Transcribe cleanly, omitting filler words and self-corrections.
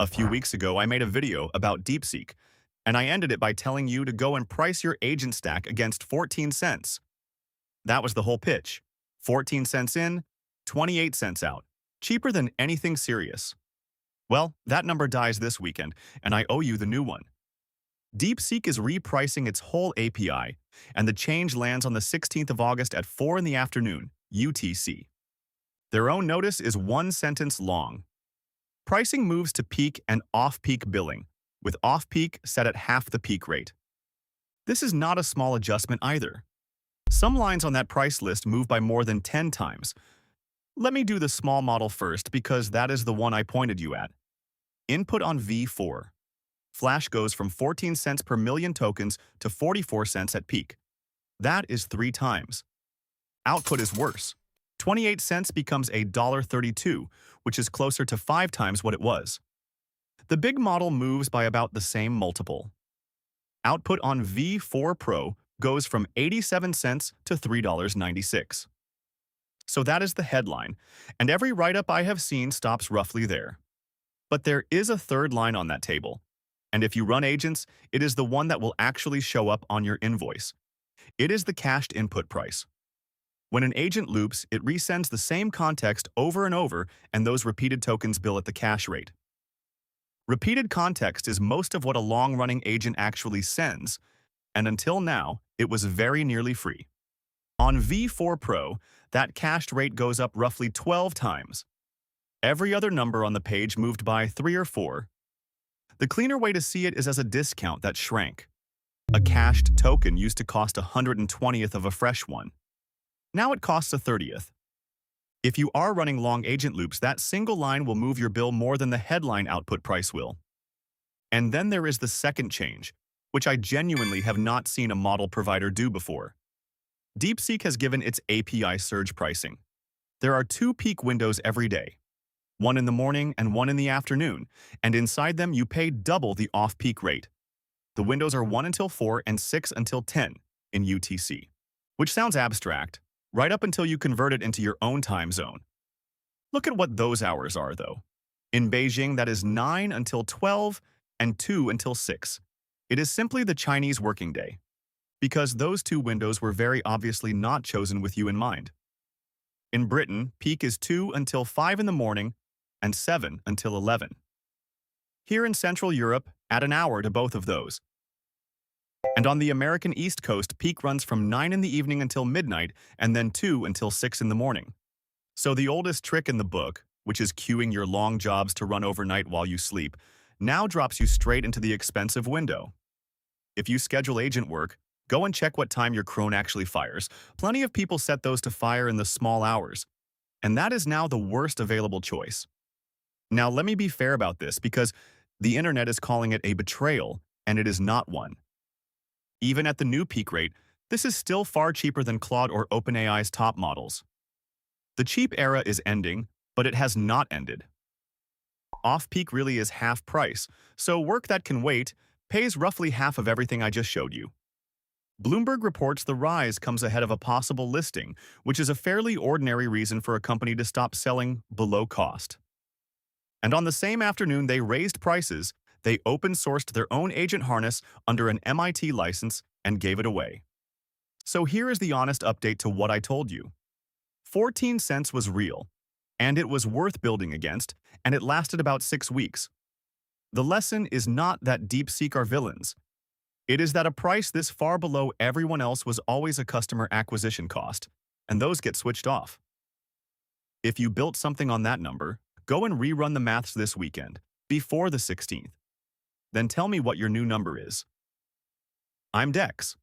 A few weeks ago, I made a video about DeepSeek, and I ended it by telling you to go and price your agent stack against 14 cents. That was the whole pitch. 14 cents in, 28 cents out. Cheaper than anything serious. Well, that number dies this weekend, and I owe you the new one. DeepSeek is repricing its whole API, and the change lands on the 16th of August at 4 in the afternoon, UTC. Their own notice is one sentence long. Pricing moves to peak and off-peak billing, with off-peak set at half the peak rate. This is not a small adjustment either. Some lines on that price list move by more than 10 times. Let me do the small model first because that is the one I pointed you at. Input on V4. Flash goes from 14 cents per million tokens to 44 cents at peak. That is 3 times. Output is worse. 28 cents becomes $1.32, which is closer to 5 times what it was. The big model moves by about the same multiple. Output on V4 Pro goes from 87 cents to $3.96. So that is the headline, and every write-up I have seen stops roughly there. But there is a third line on that table, and if you run agents, it is the one that will actually show up on your invoice. It is the cached input price. When an agent loops, it resends the same context over and over, and those repeated tokens bill at the cache rate. Repeated context is most of what a long-running agent actually sends, and until now, it was very nearly free. On V4 Pro, that cached rate goes up roughly 12 times. Every other number on the page moved by 3 or 4. The cleaner way to see it is as a discount that shrank. A cached token used to cost 120th of a fresh one. Now it costs 1/30th. If you are running long agent loops, that single line will move your bill more than the headline output price will. And then there is the second change, which I genuinely have not seen a model provider do before. DeepSeek has given its API surge pricing. There are 2 peak windows every day, one in the morning and one in the afternoon, and inside them you pay double the off-peak rate. The windows are 1 until 4 and 6 until 10 in UTC, which sounds abstract, right up until you convert it into your own time zone. Look at what those hours are, though. In Beijing, that is 9 until 12 and 2 until 6. It is simply the Chinese working day, because those 2 windows were very obviously not chosen with you in mind. In Britain, peak is 2 until 5 in the morning and 7 until 11. Here in Central Europe, add an hour to both of those. And on the American East Coast, peak runs from 9 in the evening until midnight and then 2 until 6 in the morning. So the oldest trick in the book, which is queuing your long jobs to run overnight while you sleep, now drops you straight into the expensive window. If you schedule agent work, go and check what time your cron actually fires. Plenty of people set those to fire in the small hours, and that is now the worst available choice. Now let me be fair about this because the internet is calling it a betrayal, and it is not one. Even at the new peak rate, this is still far cheaper than Claude or OpenAI's top models. The cheap era is ending, but it has not ended. Off-peak really is half price, so work that can wait pays roughly half of everything I just showed you. Bloomberg reports the rise comes ahead of a possible listing, which is a fairly ordinary reason for a company to stop selling below cost. And on the same afternoon they raised prices, they open-sourced their own agent harness under an MIT license and gave it away. So here is the honest update to what I told you. 14 cents was real, and it was worth building against, and it lasted about 6 weeks. The lesson is not that DeepSeek are villains. It is that a price this far below everyone else was always a customer acquisition cost, and those get switched off. If you built something on that number, go and rerun the maths this weekend, before the 16th. Then tell me what your new number is. I'm Dex.